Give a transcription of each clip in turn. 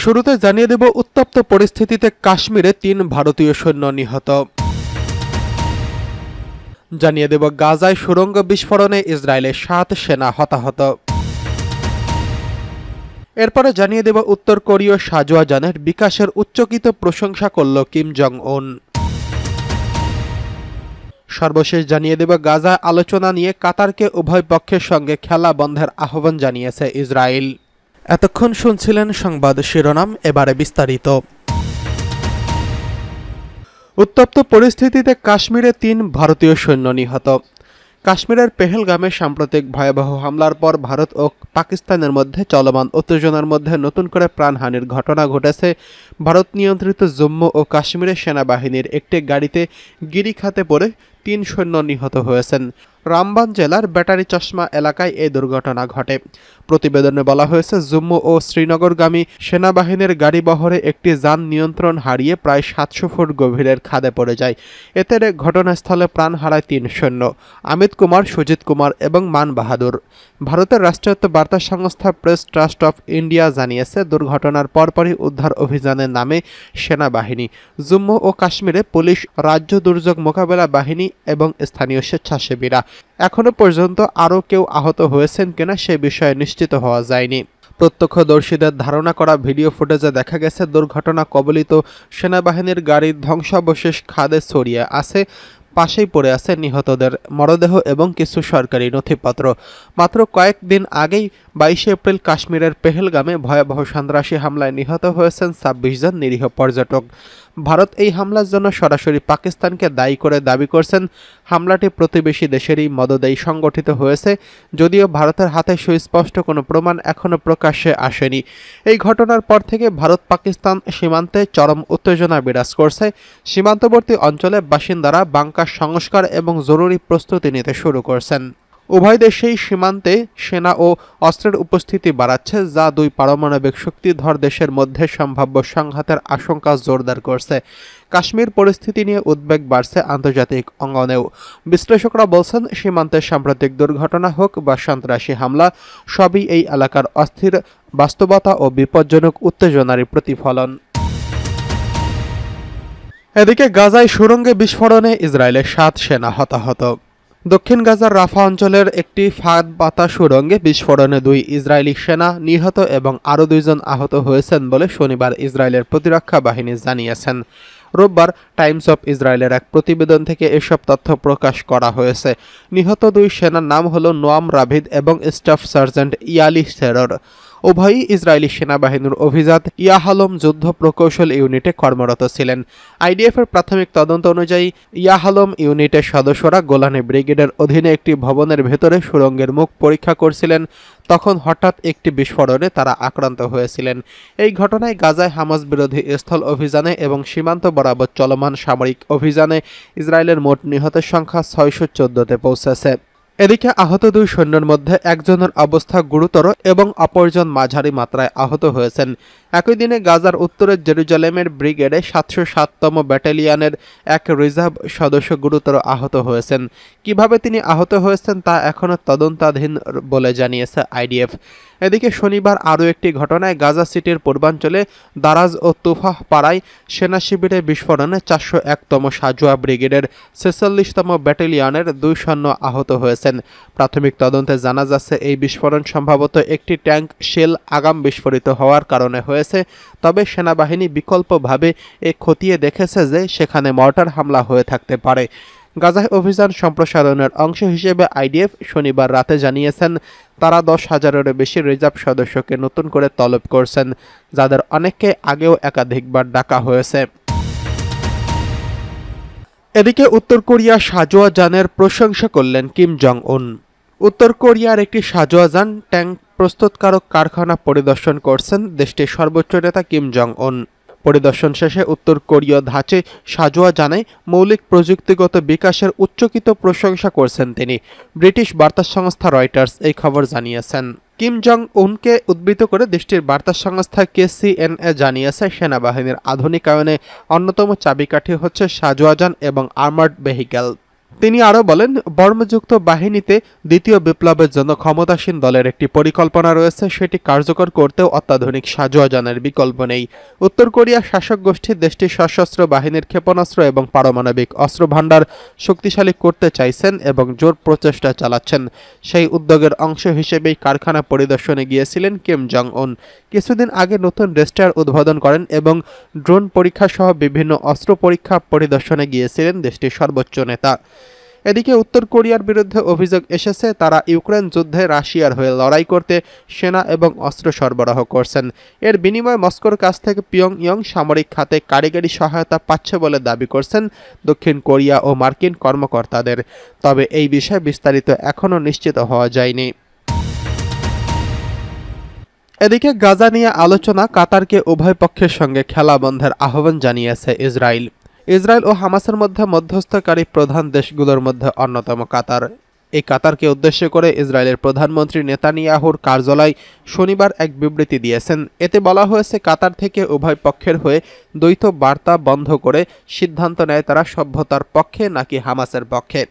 শুরুতে জানিয়ে দেব উত্তপ্ত পরিস্থিতিতে কাশ্মীরে ৩ ভারতীয় সৈন্য নিহত। জানিয়ে দেব গাজায় সুড়ঙ্গ বিস্ফোরণে ইসরায়েলের ৭ সেনা হতাহত। এরপরে জানিয়ে দেব উত্তর কোরীয় সাজোয়া যানের বিকাশের উচ্চকিত প্রশংসা করল কিম জং উন। সর্বশেষ জানিয়ে দেব গাজা আলোচনা নিয়ে কাতারকে উভয় পক্ষের সঙ্গে খেলা বন্ধের আহ্বান জানিয়েছে ইসরায়েল। এতক্ষণ শুনছিলেন সংবাদ শিরোনাম, এবারে বিস্তারিত। উত্তপ্ত পরিস্থিতিতে কাশ্মীরে ৩ ভারতীয় সৈন্য নিহত। কাশ্মীরের পেহেলগামে সাম্প্রতিক ভয়াবহ হামলার পর ভারত ও পাকিস্তানের মধ্যে চলমান উত্তেজনার মধ্যে নতুন করে প্রাণহানির ঘটনা ঘটেছে। ভারত নিয়ন্ত্রিত জম্মু ও কাশ্মীরের সেনাবাহিনীর একটি গাড়িতে গিরিখাতে পড়ে ৩ সৈন্য নিহত হয়েছেন। রামবান জেলার ব্যাটারি চশমা এলাকায় এই দুর্ঘটনা ঘটে। প্রতিবেদনে বলা হয়েছে, জম্মু ও শ্রীনগরগামী সেনাবাহিনীর গাড়িবহরে একটি যান নিয়ন্ত্রণ হারিয়ে প্রায় ৭০০ ফুট গভীরের খাদে পড়ে যায়। এতে ঘটনাস্থলে প্রাণ হারায় ৩ সৈন্য, অমিত কুমার, সুজিত কুমার এবং মান বাহাদুর। ভারতের রাষ্ট্রায়ত্ত বার্তা সংস্থা প্রেস ট্রাস্ট অফ ইন্ডিয়া জানিয়েছে, দুর্ঘটনার পরপরই উদ্ধার অভিযানের নামে সেনাবাহিনী, জম্মু ও কাশ্মীরে পুলিশ, রাজ্য দুর্যোগ মোকাবেলা বাহিনী এবং স্থানীয় স্বেচ্ছাসেবীরা। এখনো পর্যন্ত আরও কেউ আহত হয়েছেন কিনা সে বিষয়ে নিশ্চিত হওয়া যায়নি। প্রত্যক্ষদর্শীদের ধারণা করা ভিডিও ফুটেজে দেখা গেছে, দুর্ঘটনা কবলিত সেনাবাহিনীর গাড়ির ধ্বংসাবশেষ খাদে ছড়িয়ে আছে। পাশেই পড়ে আছে নিহতদের মরদেহ এবং কিছু সরকারি নথিপত্র। মাত্র কয়েকদিন আগেই ২২ এপ্রিল কাশ্মীরের পেহেলগামে ভয়াবহ সন্ত্রাসী হামলায় নিহত হয়েছেন ২৬ জন নিরীহ পর্যটক। ভারত এই হামলার জন্য সরাসরি পাকিস্তানকে দায়ী করে দাবি করছেন। হামলাটি প্রতিবেশী দেশেরই মদদেই সংগঠিত হয়েছে, যদিও ভারতের হাতে সুস্পষ্ট কোনো প্রমাণ এখনও প্রকাশ্যে আসেনি। এই ঘটনার পর থেকে ভারত পাকিস্তান সীমান্তে চরম উত্তেজনা বিরাজ করছে। সীমান্তবর্তী অঞ্চলে বাসিন্দারা বাংকার সংস্কার এবং জরুরি প্রস্তুতি নিতে শুরু করছেন। উভয় দেশেই সীমান্তে সেনা ও অস্ত্রের উপস্থিতি বাড়াচ্ছে, যা দুই পারমাণবিক শক্তিধর দেশের মধ্যে সম্ভাব্য সংঘাতের আশঙ্কা জোরদার করছে। কাশ্মীর পরিস্থিতি নিয়ে উদ্বেগ বাড়ছে আন্তর্জাতিক অঙ্গনেও। বিশ্লেষকরা বলছেন, সীমান্তের সাম্প্রতিক দুর্ঘটনা হোক বা সন্ত্রাসী হামলা, সবই এই এলাকার অস্থির বাস্তবতা ও বিপজ্জনক উত্তেজনারই প্রতিফলন। এদিকে গাজায় সুড়ঙ্গে বিস্ফোরণে ইসরায়েলের ৭ সেনা হতাহত। দক্ষিণ গাজার রাফা অঞ্চলের একটি ফাঁদ পাতা সুড়ঙ্গে বিস্ফোরণে ২ ইসরায়েলি সেনা নিহত এবং আরও ২ জন আহত হয়েছেন বলে শনিবার ইসরায়েলের প্রতিরক্ষা বাহিনী জানিয়েছেন। রোববার টাইমস অফ ইসরায়েলের এক প্রতিবেদন থেকে এসব তথ্য প্রকাশ করা হয়েছে। নিহত ২ সেনার নাম হল নোয়াম রাভিদ এবং স্টাফ সার্জেন্ট ইয়ালি সেরর। উভয়ই ইসরায়েলি সেনাবাহিনীর অভিজাত ইয়াহালম যুদ্ধ প্রকৌশল ইউনিটে কর্মরত ছিলেন। আইডিএফের প্রাথমিক তদন্ত অনুযায়ী ইয়াহালম ইউনিটের সদস্যরা গোলানি ব্রিগেডের অধীনে একটি ভবনের ভেতরে সুড়ঙ্গের মুখ পরীক্ষা করছিলেন। তখন হঠাৎ একটি বিস্ফোরণে তারা আক্রান্ত হয়েছিলেন। এই ঘটনায় গাজায় হামাস বিরোধী স্থল অভিযানে এবং সীমান্ত বরাবর চলমান সামরিক অভিযানে ইসরায়েলের মোট নিহতের সংখ্যা ৬১৪তে পৌঁছেছে। এদিকে আহত ২ সৈন্যের মধ্যে একজনের অবস্থা গুরুতর এবং অপরজন মাঝারি মাত্রায় আহত হয়েছেন। একই দিনে গাজার উত্তরের জেরুজালেমের ব্রিগেডে ৭০৭তম ব্যাটালিয়নের এক রিজার্ভ সদস্য গুরুতর আহত হয়েছেন। কিভাবে তিনি আহত হয়েছেন তা এখনও তদন্তাধীন বলে জানিয়েছে আইডিএফ। এদিকে শনিবার আরও একটি ঘটনায় গাজা সিটির পূর্বাঞ্চলে দারাজ ও তুফাহ পাড়ায় সেনা শিবিরে বিস্ফোরণে ৪০১তম সাজোয়া ব্রিগেডের ৪৬তম ব্যাটালিয়নের ২ সৈন্য আহত হয়েছেন। প্রাথমিক তদন্তে জানা যাচ্ছে, এই বিস্ফোরণ সম্ভবত একটি ট্যাঙ্ক শেল আগাম বিস্ফোরিত হওয়ার কারণে হয়েছে। তবে সেনাবাহিনী বিকল্পভাবে খতিয়ে দেখেছে যে সেখানে মর্টার হামলা হয়ে থাকতে পারে। গাজায় অভিযান সম্প্রসারণের অংশ হিসেবে আইডিএফ শনিবার রাতে জানিয়েছেন, তারা ১০,০০০-এরও বেশি রিজার্ভ সদস্যকে নতুন করে তলব করছেন, যাদের অনেককে আগেও একাধিকবার ডাকা হয়েছে। এদিকে উত্তর কোরিয়া সাজোয়া যানের প্রশংসা করলেন কিম জং উন। উত্তর কোরিয়ার একটি সাজোয়া যান ট্যাঙ্ক প্রস্তুতকারক কারখানা পরিদর্শন করছেন দেশটির সর্বোচ্চ নেতা কিম জং উন। পরিদর্শন শেষে উত্তর কোরীয় ধাঁচে সাজোয়া যানে মৌলিক প্রযুক্তিগত বিকাশের উচ্চকিত প্রশংসা করছেন তিনি। ব্রিটিশ বার্তা সংস্থা রয়টার্স এই খবর জানিয়েছেন। কিম জং উনকে উদ্ধৃত করে দেশটির বার্তা সংস্থা KCNA জানিয়েছে, সেনাবাহিনীর আধুনিকায়নে অন্যতম চাবিকাঠি হচ্ছে সাজোয়া যান এবং আর্মার্ড ভেহিক্যাল। তিনি আরও বলেন, বর্মযুক্ত বাহিনীতে দ্বিতীয় বিপ্লবের জন্য ক্ষমতাসীন দলের একটি পরিকল্পনা রয়েছে, সেটি কার্যকর করতেও অত্যাধুনিক সাজোয়াজানের বিকল্প নেই। উত্তর কোরিয়ার শাসক গোষ্ঠী দেশটির সশস্ত্র বাহিনীর ক্ষেপণাস্ত্র এবং পারমাণবিক অস্ত্র ভাণ্ডার শক্তিশালী করতে চাইছেন এবং জোর প্রচেষ্টা চালাচ্ছেন। সেই উদ্যোগের অংশ হিসেবেই কারখানা পরিদর্শনে গিয়েছিলেন কিম জং উন। কিছুদিন আগে নতুন রেস্টার উদ্বোধন করেন এবং ড্রোন পরীক্ষা সহ বিভিন্ন অস্ত্র পরীক্ষা পরিদর্শনে গিয়েছিলেন দেশটির সর্বোচ্চ নেতা। এদিকে উত্তর কোরিয়ার বিরুদ্ধে অভিযোগ এসেছে, তারা ইউক্রেন যুদ্ধে রাশিয়ার হয়ে লড়াই করতে সেনা এবং অস্ত্র সরবরাহ করছেন। এর বিনিময়ে মস্কোর কাছ থেকে পিয়ংইয়ং সামরিক খাতে কারিগরি সহায়তা পাচ্ছে বলে দাবি করছেন দক্ষিণ কোরিয়া ও মার্কিন কর্মকর্তাদের। তবে এই বিষয়ে বিস্তারিত এখনও নিশ্চিত হওয়া যায়নি। এদিকে গাজা নিয়ে আলোচনা, কাতারকে উভয় পক্ষের সঙ্গে খেলা বন্ধের আহ্বান জানিয়েছে ইসরায়েল। ইসরায়েল ও হামাসের মধ্যে মধ্যস্থকারী প্রধান দেশগুলোর মধ্যে অন্যতম কাতার। এই কাতারকে উদ্দেশ্য করে ইসরায়েলের প্রধানমন্ত্রী নেতানিয়াহুর কার্যালয় শনিবার এক বিবৃতি দিয়েছেন। এতে বলা হয়েছে, কাতার থেকে উভয় পক্ষের হয়ে দ্বৈত বার্তা বন্ধ করে সিদ্ধান্ত নেয় তারা সভ্যতার পক্ষে নাকি হামাসের পক্ষে।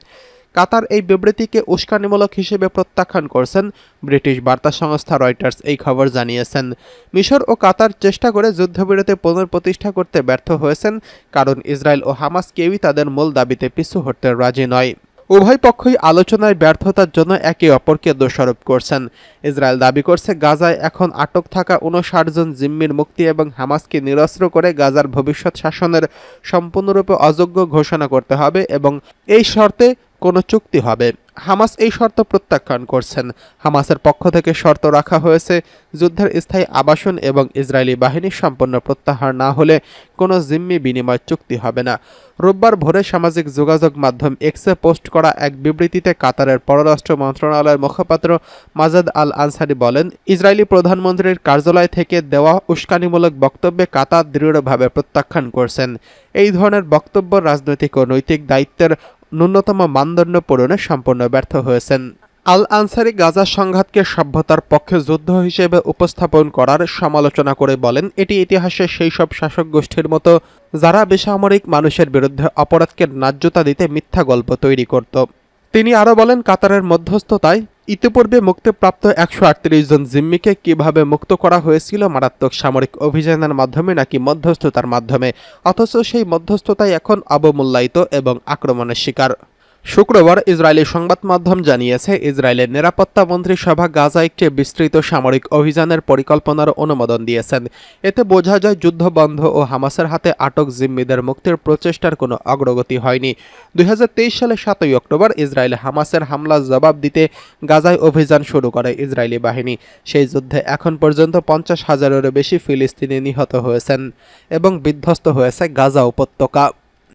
কাতার এই বিবৃতিকে উস্কানিমূলক হিসেবে প্রত্যাখ্যান করছেন। ব্রিটিশ বার্তা সংস্থা রয়টার্স এই খবর জানিয়েছেন। মিশর ও কাতার চেষ্টা করে যুদ্ধবিরতি পুনঃপ্রতিষ্ঠা করতে ব্যর্থ হয়েছেন, কারণ ইসরায়েল ও হামাস কেউই তাদের মূল দাবিতে পিছু হটতে রাজি নয়। উভয় পক্ষই আলোচনায় ব্যর্থতার জন্য একে অপরকে দোষারোপ করছেন। ইসরায়েল দাবি করছে, গাজায় এখন আটক থাকা ৫৯ জন জিম্মির মুক্তি এবং হামাসকে নিরস্ত্র করে গাজার ভবিষ্যৎ শাসনের সম্পূর্ণরূপে অযোগ্য ঘোষণা করতে হবে এবং এই শর্তে কোনো চুক্তি হবে। হামাস এই শর্ত প্রত্যাখ্যান করছেন। হামাসের পক্ষ থেকে শর্ত রাখা হয়েছে, যুদ্ধের স্থায়ী আবাসন এবং ইসরায়েলি বাহিনীর সম্পূর্ণ প্রত্যাহার না হলে কোনো জিম্মি বিনিময় চুক্তি হবে না। রোববার ভোরে সামাজিক যোগাযোগ মাধ্যম এক্সে পোস্ট করা এক বিবৃতিতে কাতারের পররাষ্ট্র মন্ত্রণালয়ের মুখপাত্র মাজাদ আল আনসারি বলেন, ইসরায়েলি প্রধানমন্ত্রীর কার্যালয় থেকে দেওয়া উস্কানিমূলক বক্তব্যে কাতার দৃঢ়ভাবে প্রত্যাখ্যান করছেন। এই ধরনের বক্তব্য রাজনৈতিক ও নৈতিক দায়িত্বের ন্যূনতম মানদণ্ড পূরণে সম্পূর্ণ ব্যর্থ হয়েছেন। আল আনসারি গাজা সংঘাতকে সভ্যতার পক্ষে যুদ্ধ হিসেবে উপস্থাপন করার সমালোচনা করে বলেন, এটি ইতিহাসে সেই সব শাসক গোষ্ঠীর মতো যারা বেসামরিক মানুষের বিরুদ্ধে অপরাধকে ন্যায্যতা দিতে মিথ্যা গল্প তৈরি করত। তিনি আরও বলেন, কাতারের মধ্যস্থতায় ইতিপূর্বে মুক্তিপ্রাপ্ত ১৩৮ জন জিম্মিকে কিভাবে মুক্ত করা হয়েছিল, মারাত্মক সামরিক অভিযানের মাধ্যমে নাকি মধ্যস্থতার মাধ্যমে, অথচ সেই মধ্যস্থতাই এখন অবমূল্যায়িত এবং আক্রমণের শিকার। শুক্রবার ইসরায়েলি সংবাদ মাধ্যম জানিয়েছে, ইসরায়েলের নিরাপত্তা মন্ত্রিসভা গাজা একটি বিস্তৃত সামরিক অভিযানের পরিকল্পনার অনুমোদন দিয়েছেন। এতে বোঝা যায়, যুদ্ধ বন্ধ ও হামাসের হাতে আটক জিম্মিদের মুক্তির প্রচেষ্টার কোনো অগ্রগতি হয়নি। ২০২৩ সালে ৭ই অক্টোবর ইসরায়েলে হামাসের হামলার জবাব দিতে গাজায় অভিযান শুরু করে ইসরায়েলি বাহিনী। সেই যুদ্ধে এখন পর্যন্ত ৫০,০০০-এরও বেশি ফিলিস্তিনি নিহত হয়েছেন এবং বিধ্বস্ত হয়েছে গাজা উপত্যকা।